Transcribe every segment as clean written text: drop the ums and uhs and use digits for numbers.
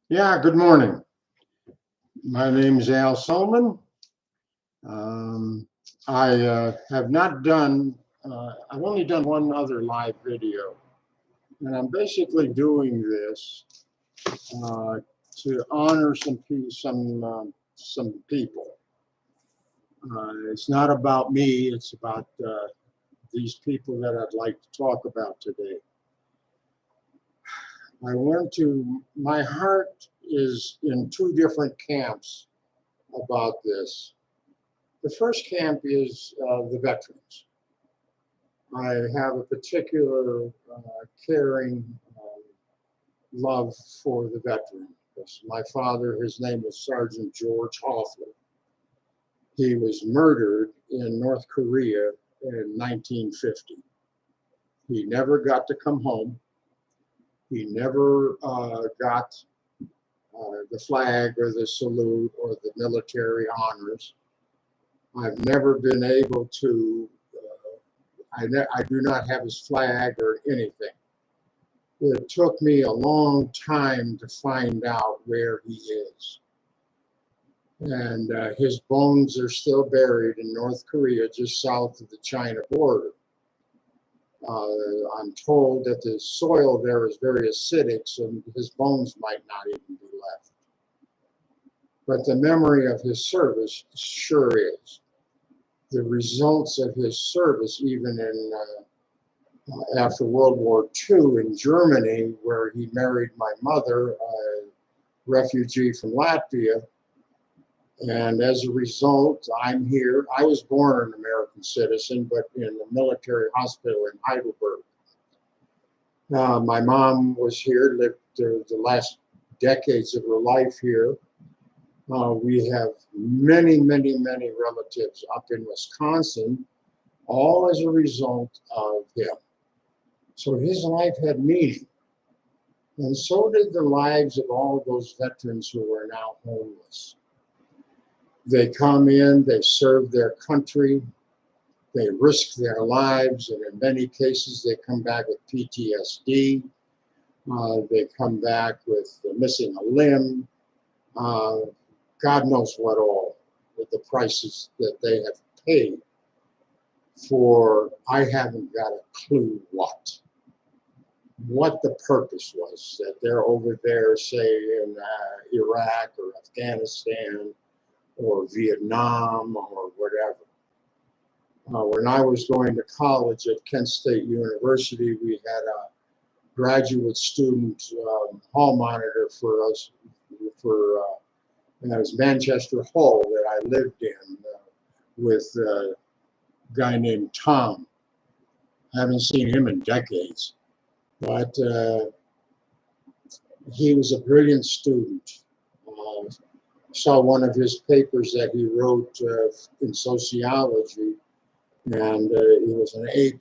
Yeah, good morning. My name is Al Solman. Um, I have not done, I've only done one other live video, and I'm basically doing this uh, to honor some people. It's not about me, it's about these people that I'd like to talk about today. My heart is in two different camps about this. The first camp is the veterans. I have a particular caring love for the veteran. My father, his name was Sergeant George Hoffler. He was murdered in North Korea in 1950. He never got to come home. He never got the flag or the salute or the military honors. I've never been able to, I do not have his flag or anything. It took me a long time to find out where he is. And his bones are still buried in North Korea, just south of the China border. I'm told that the soil there is very acidic, so his bones might not even be left. But the memory of his service sure is. The results of his service, even in after World War II in Germany, where he married my mother, a refugee from Latvia. And as a result, I'm here. I was born an American citizen, but in a military hospital in Heidelberg. My mom was here, lived the last decades of her life here. We have many, many, many relatives up in Wisconsin, all as a result of him. So his life had meaning. And so did the lives of all of those veterans who are now homeless. They come in, they serve their country, they risk their lives, and in many cases they come back with PTSD. They come back with missing a limb. God knows what all, with the prices that they have paid for, I haven't got a clue what the purpose was, that they're over there, say, in Iraq or Afghanistan or Vietnam or whatever. When I was going to college at Kent State University, we had a graduate student hall monitor for us, and that was Manchester Hall that I lived in with a guy named Tom. I haven't seen him in decades. But he was a brilliant student. Saw one of his papers that he wrote in sociology, and it was an A+++.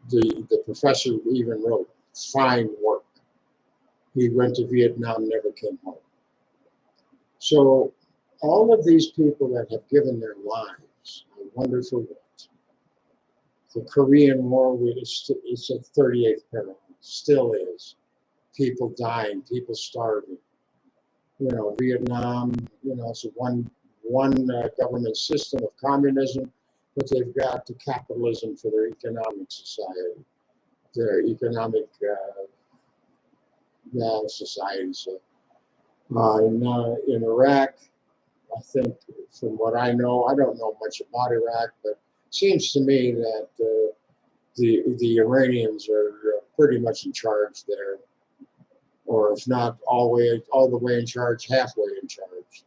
The professor even wrote, "Fine work." He went to Vietnam, never came home. So all of these people that have given their lives, I wonder for what. The Korean War, it's a 38th parallel, still is. People dying, people starving. Vietnam, it's one government system of communism, but they've got the capitalism for their economic society, their economic society. So in Iraq, I think, from what I know, I don't know much about Iraq, but seems to me that the Iranians are pretty much in charge there, or if not all the way in charge, halfway in charge.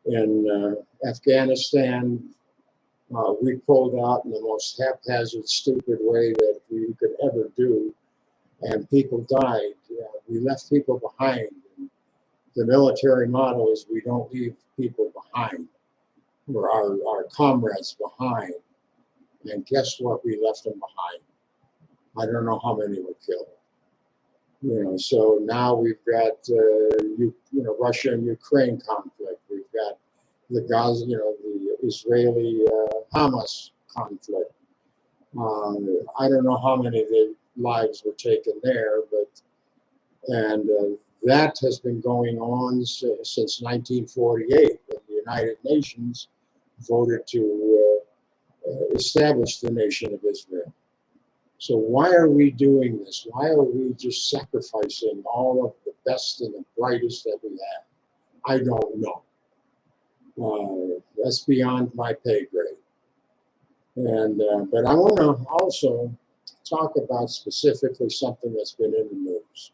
In Afghanistan, we pulled out in the most haphazard, stupid way that we could ever do, and people died. We left people behind. And the military motto is we don't leave people behind, or our comrades behind. And guess what? We left them behind. I don't know how many were killed. So now we've got Russia and Ukraine conflict. We've got the Gaza, the Israeli Hamas conflict. I don't know how many lives were taken there, and that has been going on since 1948, when the United Nations voted to establish the nation of Israel. So why are we doing this? Why are we just sacrificing all of the best and the brightest that we have? I don't know. That's beyond my pay grade. And but I want to also talk about specifically something that's been in the news,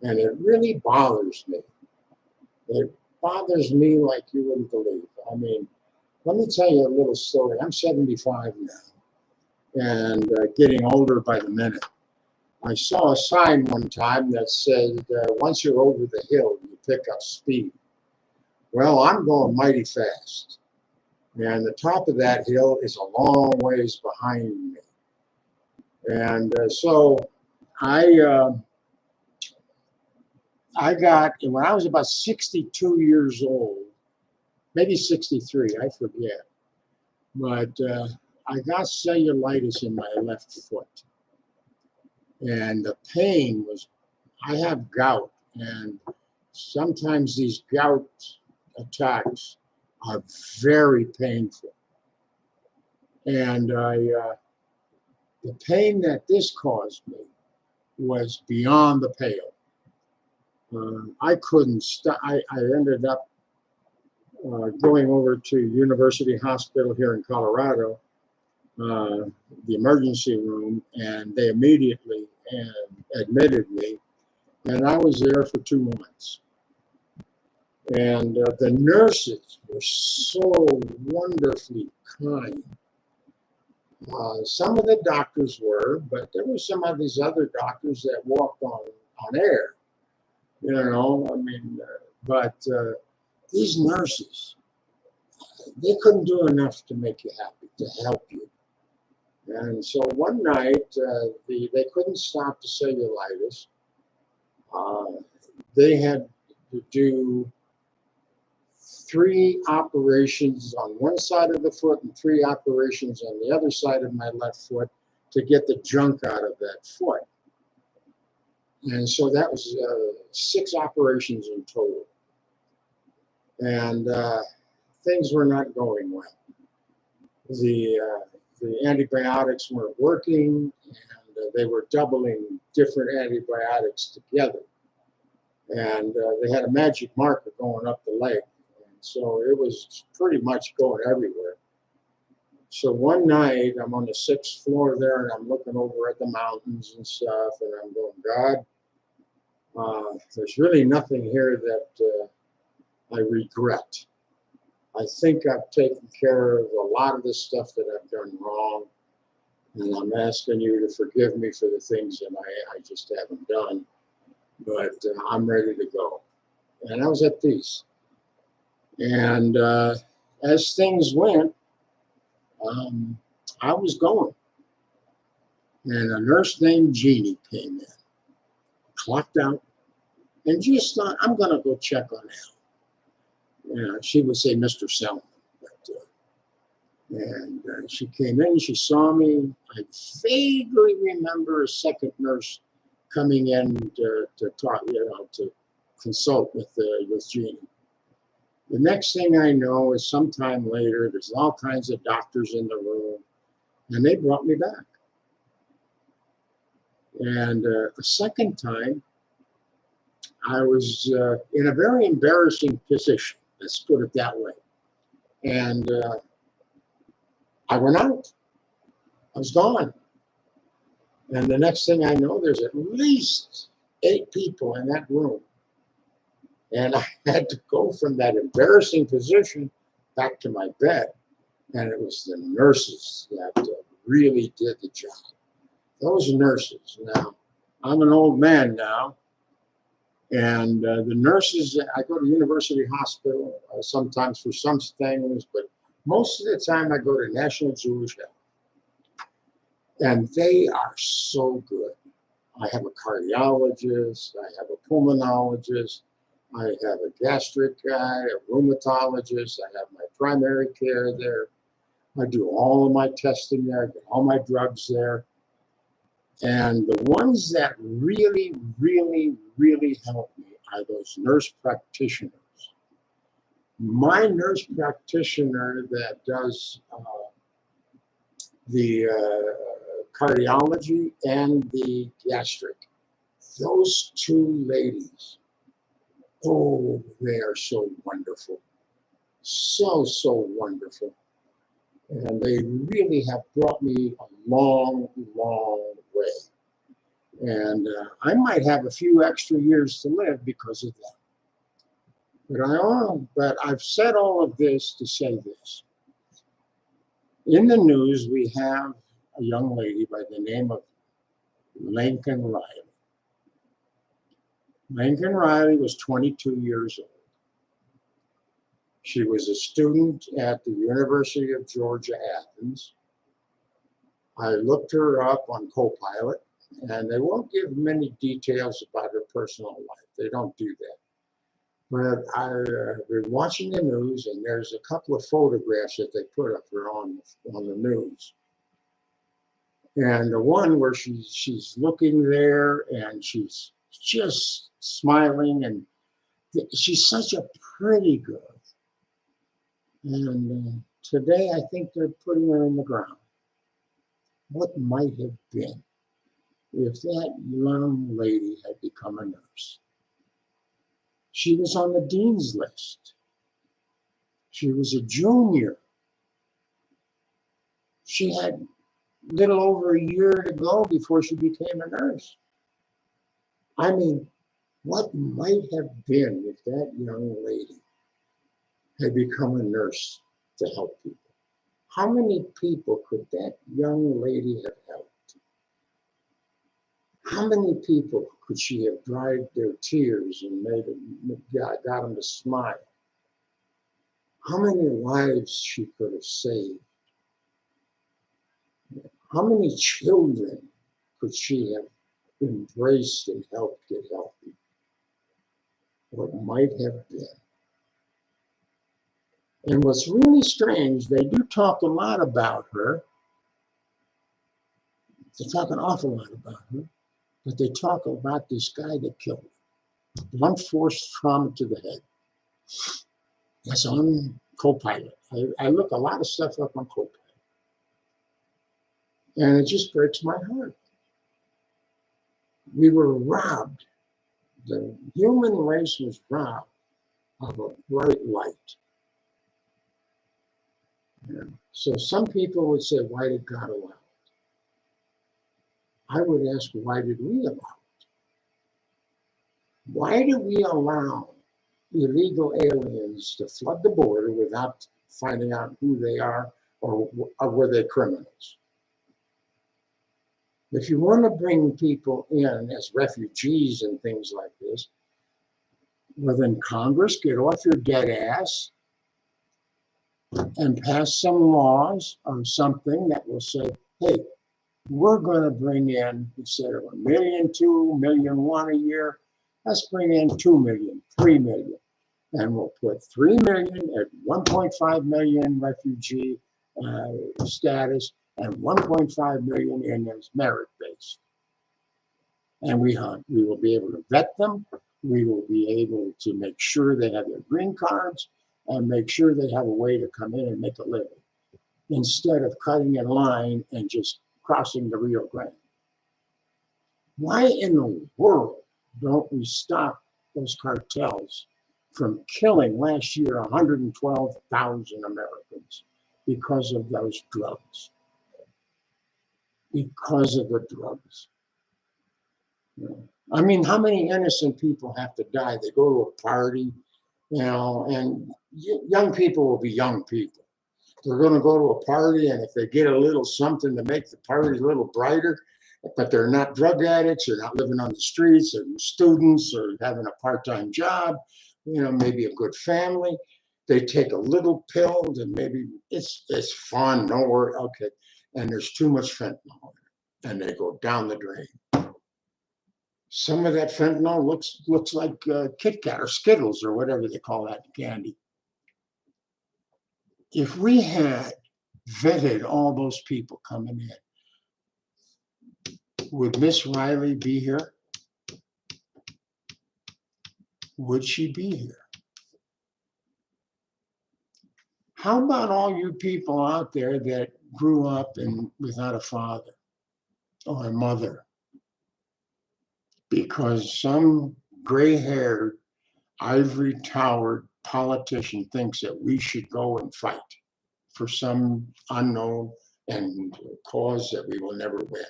and it really bothers me. It bothers me like you wouldn't believe. I mean, let me tell you a little story. I'm 75 now, and getting older by the minute. I saw a sign one time that said, once you're over the hill, you pick up speed. Well, I'm going mighty fast. And the top of that hill is a long ways behind me. And so I got, when I was about 62 years old, maybe 63, I forget. But I got cellulitis in my left foot. And the pain was, I have gout, and sometimes these gout attacks are very painful. And the pain that this caused me was beyond the pale. I couldn't stop. I ended up going over to University Hospital here in Colorado, the emergency room, and they immediately admitted me, and I was there for 2 months. And the nurses were so wonderfully kind. Some of the doctors were, but there were some of these other doctors that walked on air, you know, I mean, but these nurses, they couldn't do enough to make you happy, to help you. And so one night, they couldn't stop the cellulitis. They had to do 3 operations on one side of the foot and 3 operations on the other side of my left foot to get the junk out of that foot. And so that was 6 operations in total. And things were not going well. The antibiotics weren't working, and they were doubling different antibiotics together. And they had a magic marker going up the leg. So it was pretty much going everywhere. So one night I'm on the 6th floor there, and I'm looking over at the mountains and stuff, and I'm going, God, there's really nothing here that I regret. I think I've taken care of a lot of the stuff that I've done wrong, and I'm asking you to forgive me for the things that I just haven't done, but I'm ready to go. And I was at peace. And as things went, I was going. And a nurse named Jeannie came in, clocked out, and just thought, I'm going to go check on Al. You know, she would say Mr. Selman. And she came in, she saw me. I vaguely remember a second nurse coming in to talk, you know, to consult with Jeannie. The next thing I know is sometime later, there's all kinds of doctors in the room, and they brought me back. And a second time, I was in a very embarrassing position, let's put it that way. And I went out. I was gone. And the next thing I know, there's at least 8 people in that room. And I had to go from that embarrassing position back to my bed. And it was the nurses that really did the job. Those nurses. Now, I'm an old man now. And the nurses, I go to University Hospital sometimes for some things, but most of the time I go to National Jewish Health. And they are so good. I have a cardiologist, I have a pulmonologist, I have a gastric guy, a rheumatologist, I have my primary care there. I do all of my testing there, I get all my drugs there. And the ones that really, really, really help me are those nurse practitioners. My nurse practitioner that does the cardiology and the gastric, those two ladies, oh, they are so wonderful. So, so wonderful. And they really have brought me a long, long way. And I might have a few extra years to live because of that. But I've said all of this to say this. In the news, we have a young lady by the name of Lincoln Riley. Lincoln Riley was 22 years old. She was a student at the University of Georgia, Athens. I looked her up on Copilot, and they won't give many details about her personal life. They don't do that. But I've been watching the news, and there's a couple of photographs that they put up there on the news. And the one where she's looking there, and she's just smiling, and she's such a pretty girl. And today, I think they're putting her in the ground. What might have been if that young lady had become a nurse? She was on the dean's list. She was a junior. She had little over a year to go before she became a nurse. I mean, what might have been if that young lady had become a nurse to help people? How many people could that young lady have helped? How many people could she have dried their tears and got them to smile? How many lives she could have saved? How many children could she have embraced and helped get healthy? What might have been. And what's really strange, they do talk a lot about her. They talk an awful lot about her, but they talk about this guy that killed her. Blunt force trauma to the head. That's on Copilot. I look a lot of stuff up on Copilot. And it just breaks my heart. We were robbed. The human race was robbed of a bright light. Yeah. So some people would say, why did God allow it? I would ask, why did we allow it? Why do we allow illegal aliens to flood the border without finding out who they are or were they criminals? If you want to bring people in as refugees and things like this, well then Congress, get off your dead ass and pass some laws or something that will say, hey, we're going to bring in, instead of 1 million, 2 million, 1 a year, let's bring in 2 million, 3 million. And we'll put 3 million at 1.5 million refugee status and 1.5 million in as merit-based. And we will be able to vet them. We will be able to make sure they have their green cards and make sure they have a way to come in and make a living instead of cutting in line and just crossing the Rio Grande. Why in the world don't we stop those cartels from killing last year 112,000 Americans because of those drugs? Because of the drugs. I mean, how many innocent people have to die? They go to a party, and young people will be young people. They're going to go to a party, and if they get a little something to make the party a little brighter, but they're not drug addicts, they're not living on the streets, or students, or having a part-time job, maybe a good family. They take a little pill, and maybe it's fun, no worry, okay. And there's too much fentanyl in it, and they go down the drain. Some of that fentanyl looks like Kit Kat or Skittles or whatever they call that candy. If we had vetted all those people coming in, Would Miss Riley be here? Would she be here? How about all you people out there that grew up without a father or a mother? Because some gray-haired, ivory-towered politician thinks that we should go and fight for some unknown and cause that we will never win.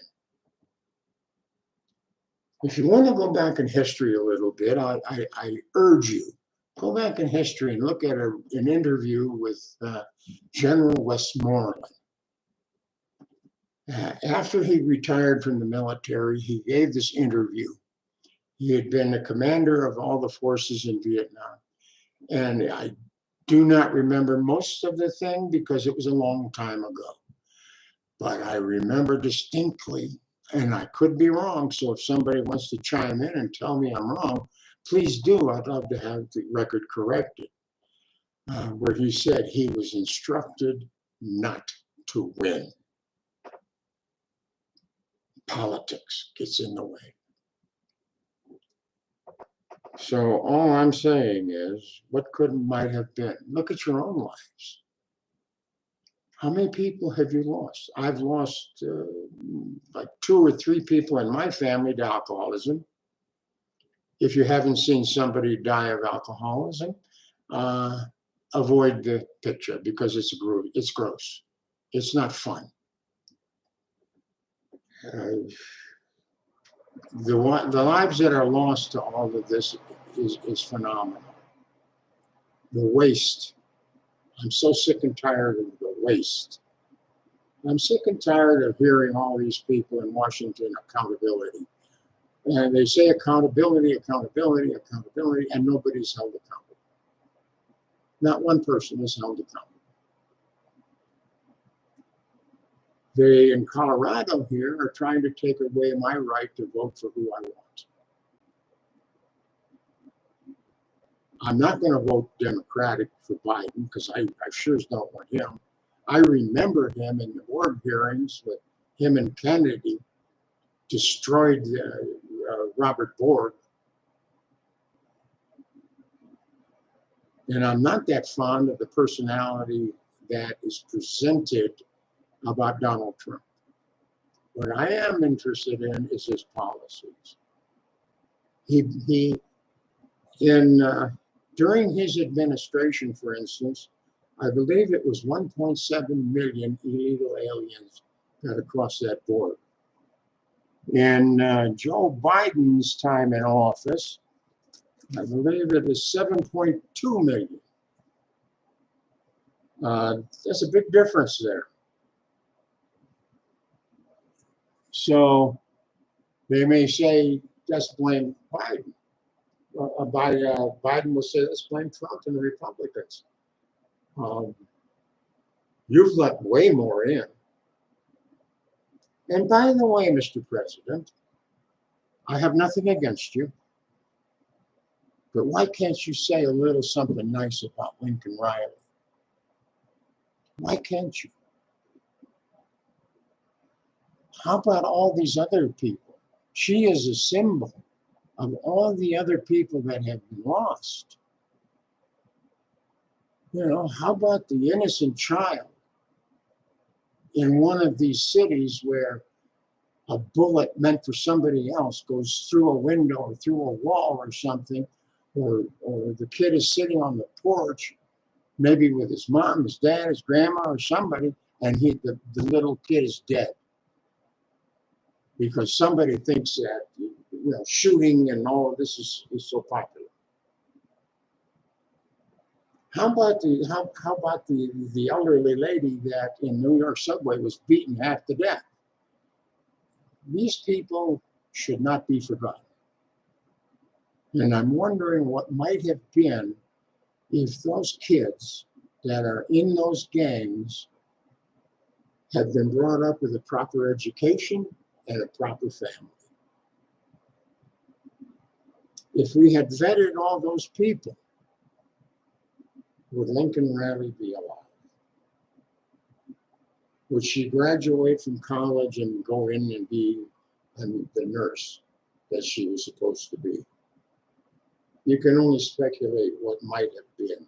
If you want to go back in history a little bit, I urge you, go back in history and look at an interview with General Westmoreland. After he retired from the military, he gave this interview. He had been the commander of all the forces in Vietnam. And I do not remember most of the thing because it was a long time ago. But I remember distinctly, and I could be wrong, so if somebody wants to chime in and tell me I'm wrong, please do. I'd love to have the record corrected. Where he said he was instructed not to win. Politics gets in the way. So all I'm saying is, what might have been? Look at your own lives. How many people have you lost? I've lost like 2 or 3 people in my family to alcoholism. If you haven't seen somebody die of alcoholism, avoid the picture because it's gross. It's not fun. The lives that are lost to all of this is phenomenal. The waste. I'm so sick and tired of the waste. I'm sick and tired of hearing all these people in Washington accountability. And they say accountability, accountability, accountability, and nobody's held accountable. Not one person is held accountable. They, in Colorado here, are trying to take away my right to vote for who I want. I'm not going to vote Democratic for Biden because I sure don't want him. I remember him in the board hearings with him and Kennedy destroyed Robert Borg. And I'm not that fond of the personality that is presented about Donald Trump. What I am interested in is his policies. During his administration, for instance, I believe it was 1.7 million illegal aliens got across that border. In Joe Biden's time in office, I believe it was 7.2 million. There's a big difference there. So they may say, let's blame Biden. Biden will say, let's blame Trump and the Republicans. You've let way more in. And by the way, Mr. President, I have nothing against you. But why can't you say a little something nice about Lincoln Riley? Why can't you? How about all these other people? She is a symbol of all the other people that have been lost. You know, how about the innocent child in one of these cities where a bullet meant for somebody else goes through a window or through a wall or something, or the kid is sitting on the porch, maybe with his mom, his dad, his grandma, or somebody, and the little kid is dead. Because somebody thinks that shooting and all of this is so popular. How about the elderly lady that in New York subway was beaten half to death? These people should not be forgotten. And I'm wondering what might have been if those kids that are in those gangs had been brought up with a proper education and a proper family. If we had vetted all those people, would Lincoln Riley be alive? Would she graduate from college and go in and be and the nurse that she was supposed to be. You can only speculate what might have been.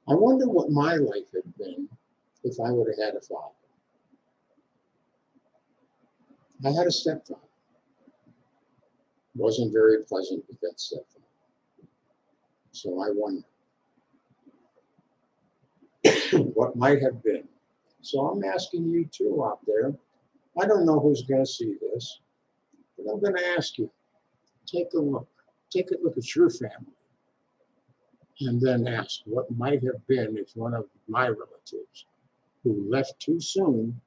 I wonder what my life had been if I would have had a father. I had a stepfather. Wasn't very pleasant with that stepfather. So I wonder what might have been. So I'm asking you too out there. I don't know who's going to see this, but I'm going to ask you, take a look. Take a look at your family. And then ask what might have been if one of my relatives who left too soon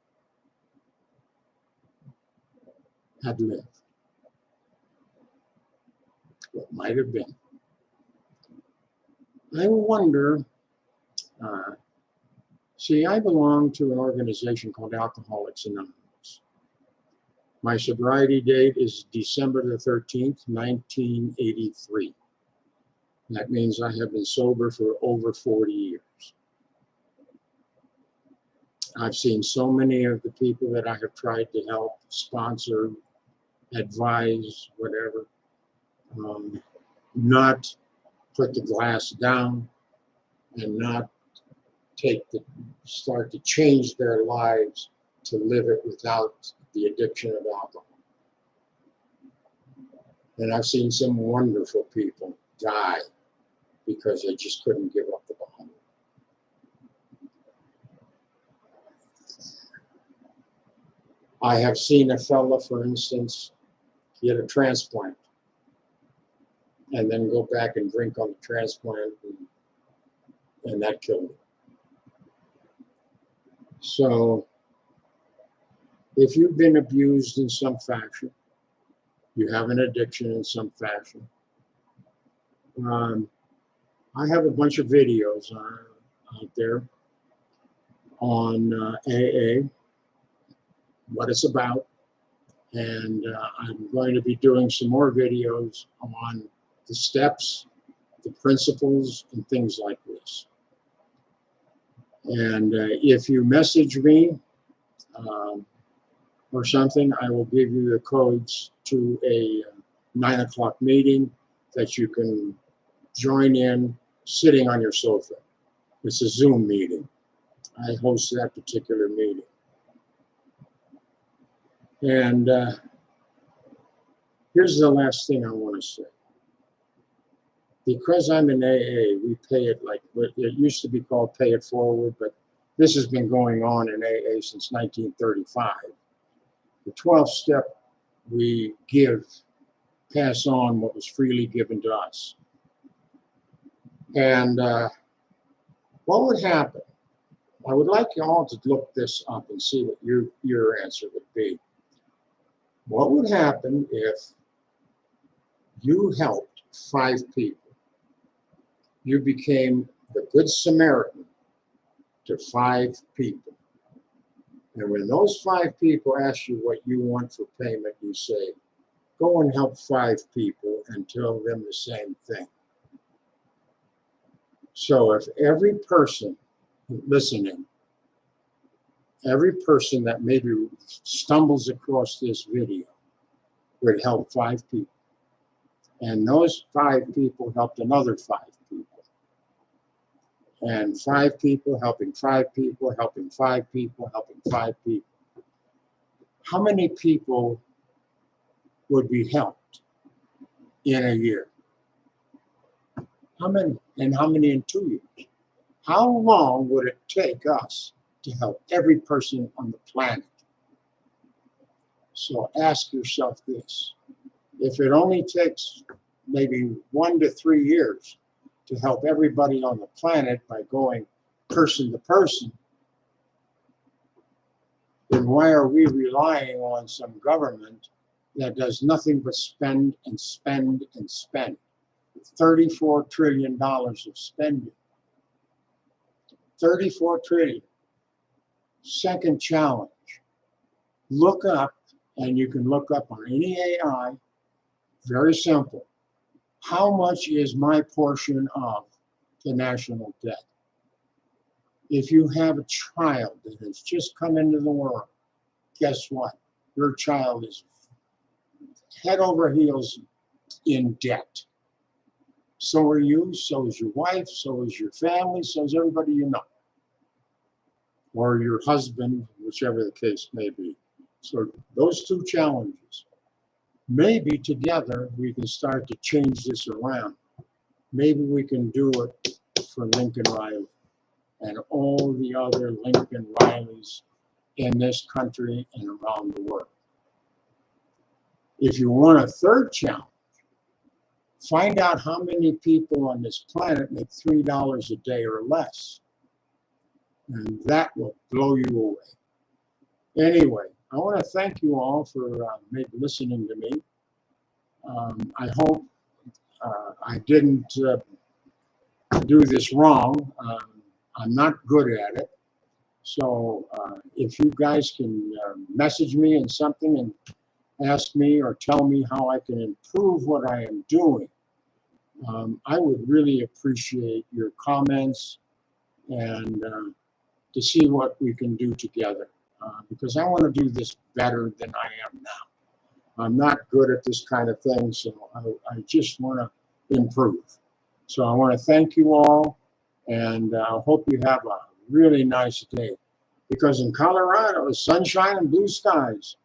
had lived. What might have been. I wonder, see, I belong to an organization called Alcoholics Anonymous. My sobriety date is December the 13th, 1983. That means I have been sober for over 40 years. I've seen so many of the people that I have tried to help, sponsor, advise, whatever, not put the glass down and not start to change their lives to live it without the addiction of alcohol. And I've seen some wonderful people die because they just couldn't give up the bottle. I have seen a fella, for instance, get a transplant and then go back and drink on the transplant, and that killed him. So if you've been abused in some fashion, you have an addiction in some fashion, I have a bunch of videos out there on AA, what it's about, and I'm going to be doing some more videos on the steps, the principles, and things like this. And if you message me or something, I will give you the codes to a 9 o'clock meeting that you can join in sitting on your sofa. It's a Zoom meeting. I host that particular meeting. And here's the last thing I want to say. Because I'm in AA, we pay it like, it used to be called pay it forward, but this has been going on in AA since 1935. The 12th step, we pass on what was freely given to us. And what would happen? I would like you all to look this up and see what your answer would be. What would happen if you helped 5 people? You became the Good Samaritan to 5 people. And when those 5 people ask you what you want for payment, you say, go and help 5 people and tell them the same thing. So if every person listening, every person that maybe stumbles across this video would help 5 people, and those 5 people helped another 5 people, and 5 people helping 5 people, helping 5 people, helping 5 people, how many people would be helped in a year? How many? And how many in 2 years? How long would it take us to help every person on the planet? So ask yourself this. If it only takes maybe 1 to 3 years to help everybody on the planet by going person to person, then why are we relying on some government that does nothing but spend and spend and spend? $34 trillion of spending. 34 trillion. Second challenge. Look up, and you can look up on any AI, very simple. How much is my portion of the national debt? If you have a child that has just come into the world, guess what? your child is head over heels in debt. So are you, so is your wife, so is your family, so is everybody you know. Or your husband, whichever the case may be. So those two challenges. Maybe together we can start to change this around. Maybe we can do it for Lincoln Riley and all the other Lincoln Rileys in this country and around the world. If you want a third challenge, find out how many people on this planet make $3 a day or less. And that will blow you away. Anyway, I want to thank you all for maybe listening to me. I hope I didn't do this wrong. I'm not good at it. So if you guys can message me and something and ask me or tell me how I can improve what I am doing, I would really appreciate your comments and to see what we can do together. Because I want to do this better than I am now. I'm not good at this kind of thing, so I just want to improve. So I want to thank you all, and I hope you have a really nice day. Because in Colorado, it's sunshine and blue skies.